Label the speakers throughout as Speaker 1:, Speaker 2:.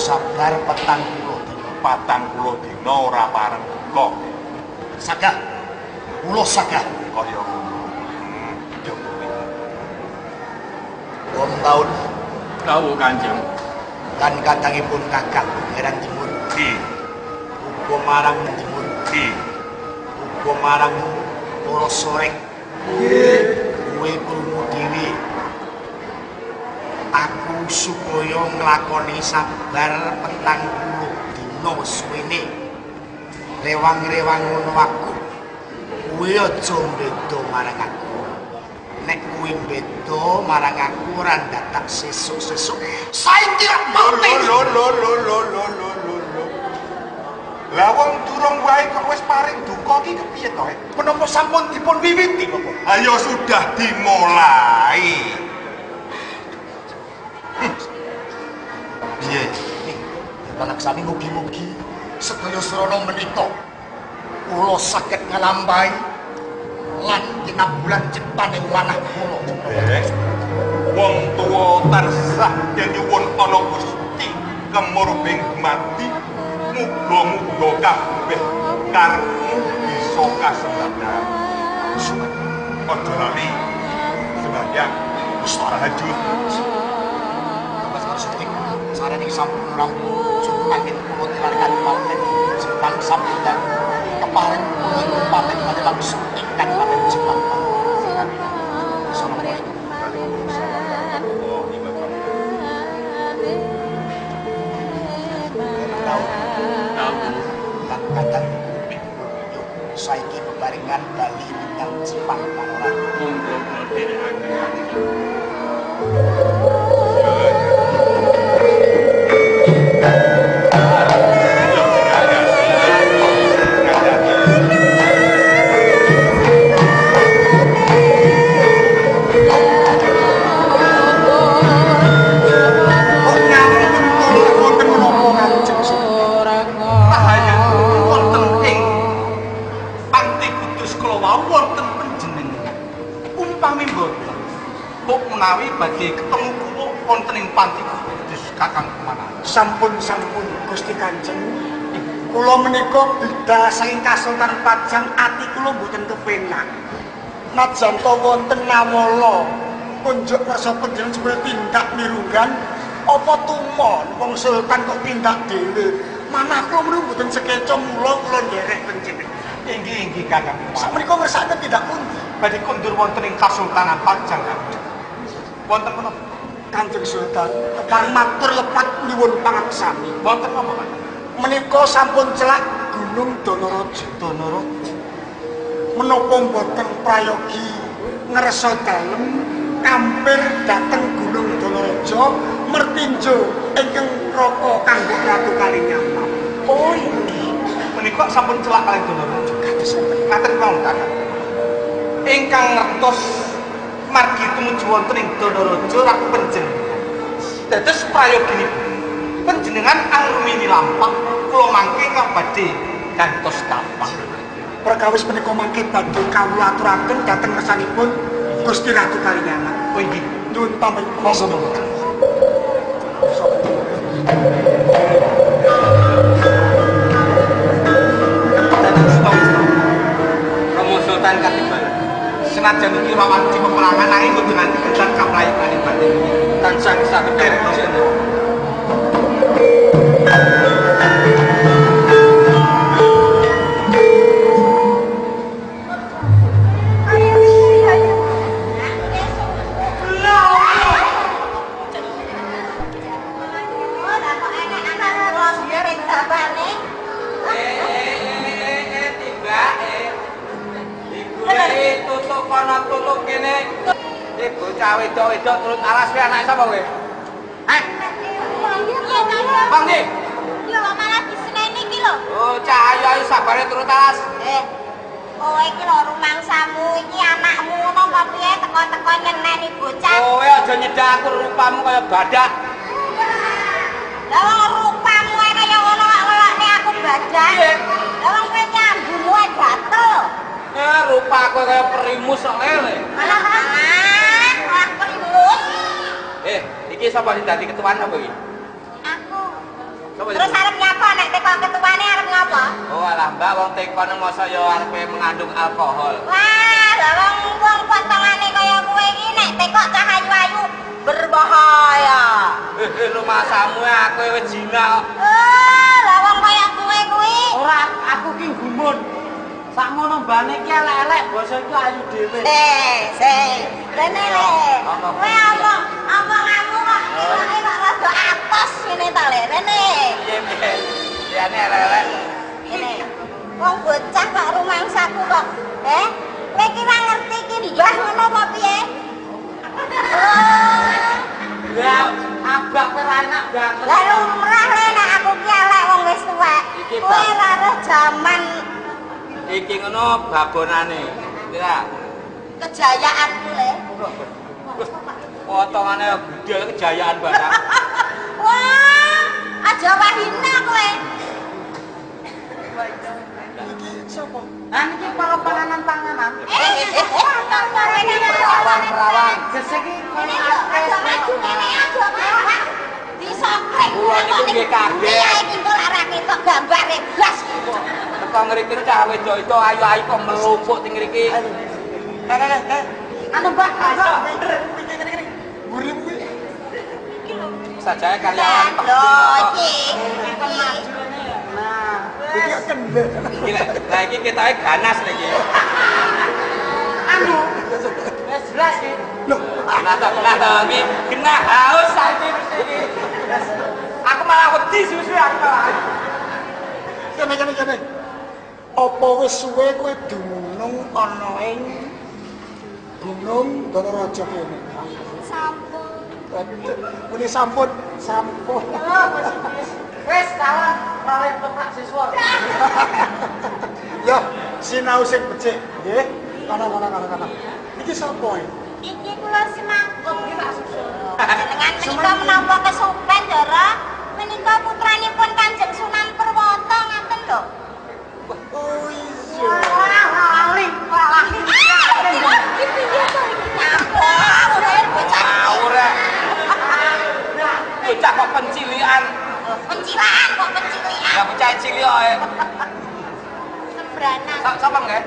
Speaker 1: sabar 40 dina ora pareng buka.
Speaker 2: Sagah. Kula sagah.
Speaker 1: Kaya ngono. Yo kuwi.
Speaker 2: Om taun
Speaker 3: Dawuh Kanjeng.
Speaker 2: kan kadangipun Kakang Heran Timur. Uga marang Timur. Uga marang para sorek. Kuwi krungu dhewe. Aku supaya nglakoni sabar 40 dina suwene. Rewang-rewang ngono aku. Kuwi aja beda marang aku. Nek kuwi beda marang aku ora dadak sesuk-sesuk. Saiki ra mati.
Speaker 1: Lho. Lah wong durung wae kok wis paring duka iki kepiye to?
Speaker 2: Menapa sampun dipun wiwiti kok?
Speaker 1: Ayo sudah dimulai.
Speaker 2: Piye? Palaksani mugi-mugi sedaya srana menika kula saged ngalambai lan tinabulan ciptaning manah kula.
Speaker 1: Wong tuwa tansah nyuwun ana Gusti kemurbing mati. Muga-muga kabeh karepmu bisa kasembadan. Aja lali sembahyang tahajud.
Speaker 2: Mas Gusti sareng sampun rampung angin kula tilarkan paten sepang sampeyan kepareng kula paten pada langsung ingkang paten sepang. Assalamualaikum. Kadang saiki bebarengan bali menyang Jepang Panoran.
Speaker 3: Monggo kula dherekaken. Menawi badhe ketemu kula wonten ing panti Kudus Kakang Kumanan.
Speaker 4: Sampun Gusti Kanjeng. Kula menika bida saking Kasultanan Pajang ati kula mboten kepenak. Najan to wonten ngawala kunjuk kersa panjenengan supaya tindak mirunggan apa tumon wong sultan kok tindak dhewe. Manah kula menika mboten sekeca mula kula nderek panjenengan.
Speaker 3: Inggih Kakang Kumanan.
Speaker 4: Samenika ngersakaken tindak pundi?
Speaker 3: Badhe kondur wonten ing Kasultanan Pajang. Wonten menapa?
Speaker 4: Kanjeng Sultan kepareng matur lepat nyuwun pangaksami.
Speaker 3: Wonten napa, Pak?
Speaker 4: Menika sampun celak Gunung Danaraja. Menapa mboten prayogi ngersa dalem kampir dhateng Gunung Danaraja mertinjo ingkang raka kanggo Ratu Kalinyamat.
Speaker 3: Oh inggih. Menika sampun celak kalih Danaraja.
Speaker 4: Kados
Speaker 3: Ngaten mawon, Kakang. Ingkang ngertos margi tumuju wonten ing Danaraja rak panjenengan. Dados prayoginipun panjenengan angrumini lampah kula mangke ngabadhe gantos kapak.
Speaker 4: perkawis menika mangke badhe kawula aturaken dhateng ngersanipun Gusti Ratu Kalinyamat.
Speaker 3: Oh inggih.
Speaker 4: Nyuwun pamit monggo.
Speaker 3: Romo Sultan Katibalan. Senajan iki wawanci peperangan nanging kudu nganti gentar kaprayitane batin iki. Tansah saged derek. Tutup kene. Iki bocah wedok-wedok turut alas kowe anak sapa kowe? Hah? Bang Dik.
Speaker 5: Yo malah diseneni iki lho.
Speaker 3: Oh, Cahaya ayo sabare turut alas.
Speaker 5: Kowe iki lho rumangsamu iki anakmu ngono kok piye teko-teko nyeneni bocah.
Speaker 3: Kowe aja nyedak aku rupamu kaya badak.
Speaker 5: Lah wong rupamu kaya ngono kok ngelokne aku badak. Lah wong kowe nyambumu gatel.
Speaker 3: Rupa aku kaya perimus kok lele.
Speaker 5: Malah perimus.
Speaker 3: Iki sapa sing dadi ketuaan apa iki?
Speaker 5: Aku. Terus arep nyapa nek teko ketuane arep ngapa?
Speaker 3: Oh alah Mbak wong tekon masa ya arepe mengandung alkohol.
Speaker 5: Wah, lah wong potongane kaya kowe iki nek teko cah ayu-ayu berbahaya.
Speaker 3: Lu masamu aku wis jina.
Speaker 5: Lah wong kaya kowe kuwi.
Speaker 4: Ora, aku ki gumun. Sakmono mbane ki elek-elek basa iku ayu dhewe.
Speaker 5: Rene le. Kowe omong-omongmu kok iwake kok rada atos ngene ta le, Rene.
Speaker 3: Piye? Liyane elek-elek.
Speaker 5: Ngene. Wong bocah kok rumangsaku kok. Kowe ki ora ngerti ki mbah ngono apa piye?
Speaker 4: Ya, abak ora enak banget.
Speaker 5: Lah lumrah le nek aku ki elek wong wis tuwek. Kowe ora roh jaman
Speaker 3: Iki ngono babonane. Kira
Speaker 5: kejayaanku le.
Speaker 3: potongane gede kejayaan banget.
Speaker 5: Wah, aja wahina kowe.
Speaker 4: Sopo? Ah niki para panganan-panganan.
Speaker 5: Perawan-perawan.
Speaker 4: Gesek iki
Speaker 5: Ini aja maju ngene aja Pak. Disoprek.
Speaker 3: Kula niku nggih kabeh.
Speaker 5: Iya iki kok ora ketok gambare blas.
Speaker 3: Teko ngriki cah wedok itu ayu-ayu kok melumpuk teng ngriki.
Speaker 4: Anu Mbak,
Speaker 3: Sajae karyawan Pak.
Speaker 5: Loh iki.
Speaker 4: nah, iki kendel.
Speaker 3: Lah iki ketoke ganas lagi.
Speaker 4: Anu, wis jelas iki.
Speaker 3: Nah to iki kena haus saiki iki. Aku malah wedi susu aku malah.
Speaker 4: Kene. Apa wis suwe kowe dumunung ana ing Gunung Danaraja kene?
Speaker 5: Sampun.
Speaker 4: Muni sampun. Wis kawan rale petak siswa. Yo, sinau sing becik, nggih. Kana. Iki sapa iki?
Speaker 5: Iki kula semangkuk iki Pak Susul. Jenengan menika menapa kesupen, Dara? Menika putranipun Kanjeng Sunan Purwata ngaten lho.
Speaker 4: Oh iya.
Speaker 5: Walah. Iki piye to iki? Ora bocah.
Speaker 3: Ora. Bocah kok pencilian.
Speaker 5: Pencilaan kok pencilian.
Speaker 3: Ya bocah cilik kok.
Speaker 5: Sembranan.
Speaker 3: Sapa nggih?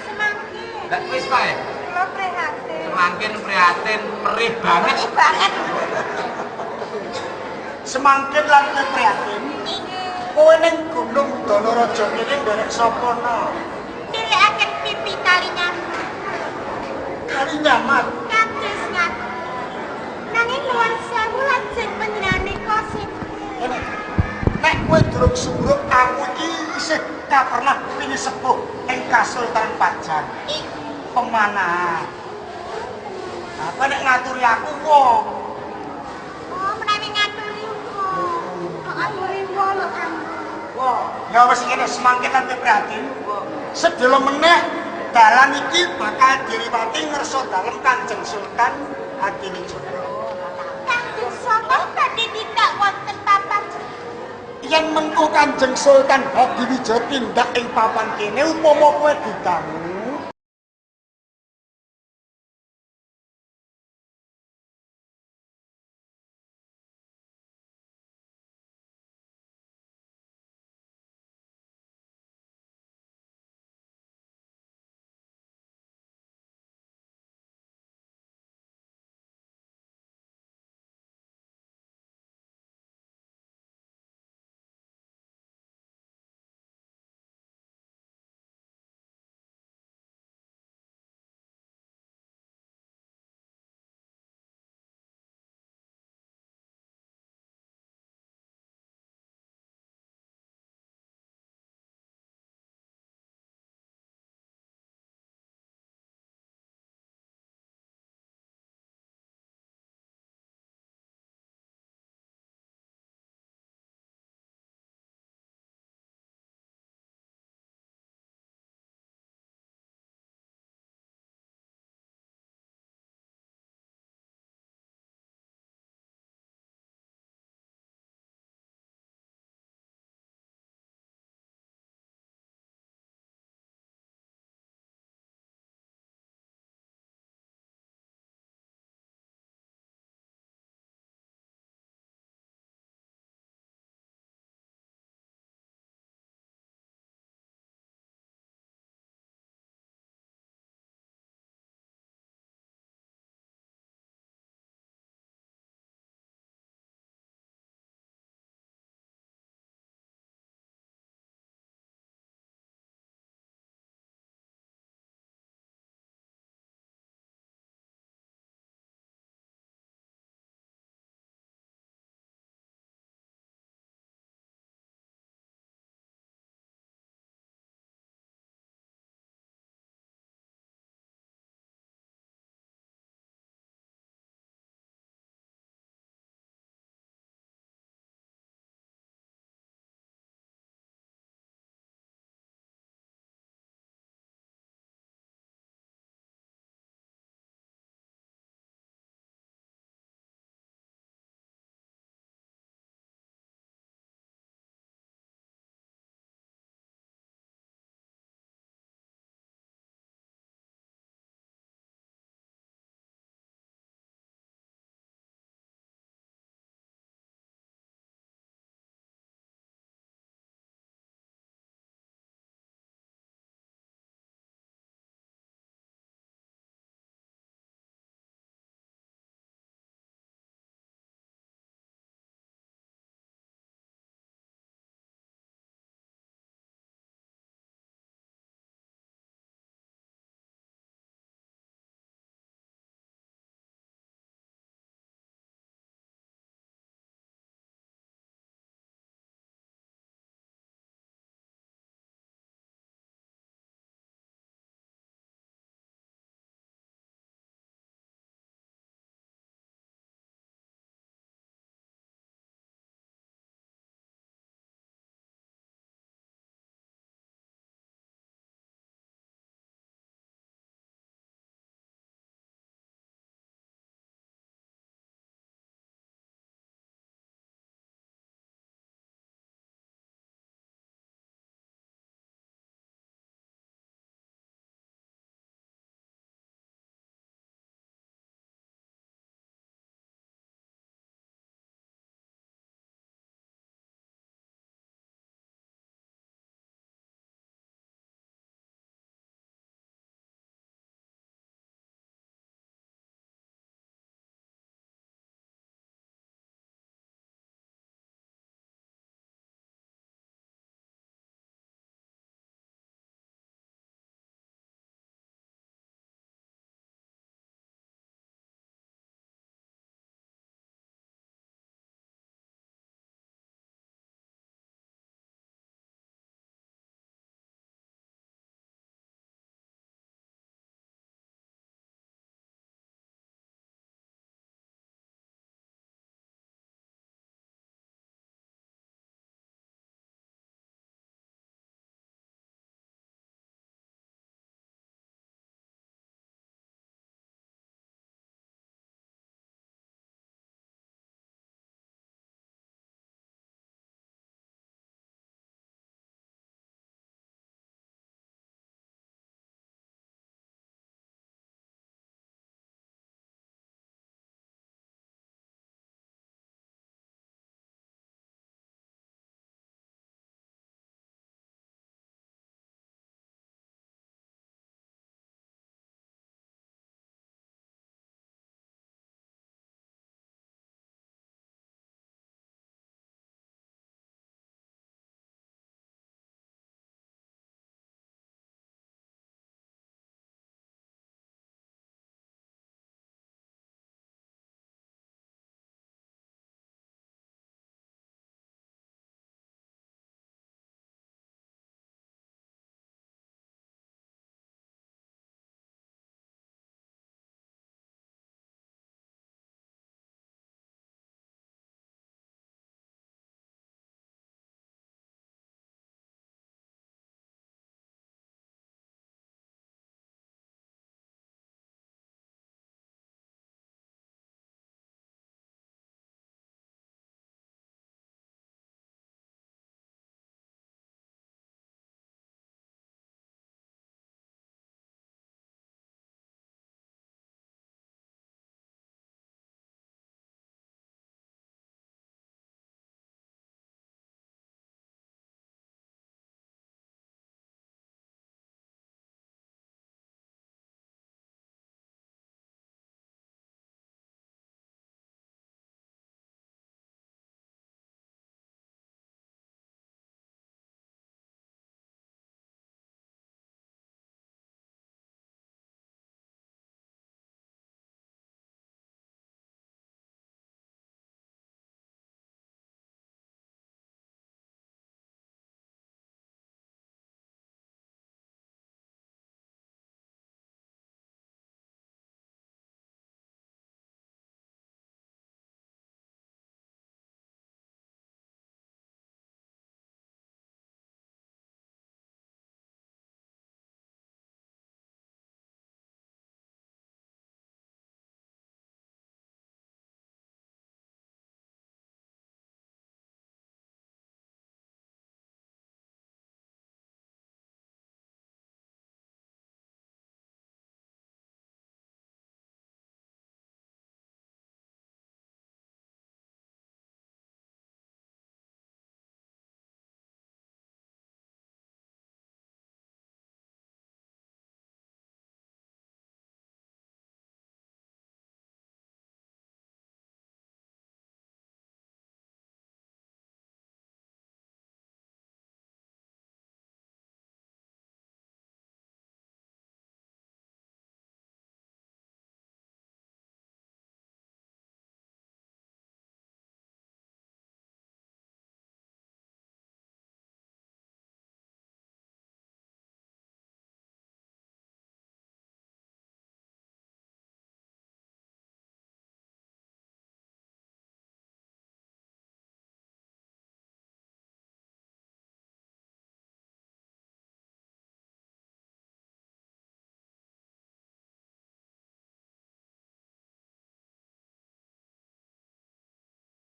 Speaker 5: Semangkin.
Speaker 3: Lah wis wae.
Speaker 5: Kula prihatin.
Speaker 3: Semangkin prihatin perih banget.
Speaker 5: Perih banget.
Speaker 4: Semangkin lan prihatin. Kowe ning Gunung Danaraja kene nderek sapa no?
Speaker 5: Nilikaken pipi kalinya.
Speaker 4: Kali nyaman.
Speaker 5: Kados ngaten. Nanging nuwun sewu lajeng panjenengan kosip.
Speaker 4: Nek kowe durung suruk aku iki isih pernah pini sepuh ing Kasultanan Pajan. Pemanah. Apa nek ngaturi aku wong?
Speaker 5: Oh, menawi ngaturi wong. Kok ngaturi wong lho kan.
Speaker 4: Wah, ya wis ngene semangkin lan prihatin. Sedelo meneh dalan iki bakal diliwati ngerso dalem Kanjeng Sultan Hadiningrat.
Speaker 5: Kanjeng Sultan badhe tindak wonten papan.
Speaker 4: Yen mengko Kanjeng Sultan Hadiwijaya tindak ing papan kene upama kowe didangu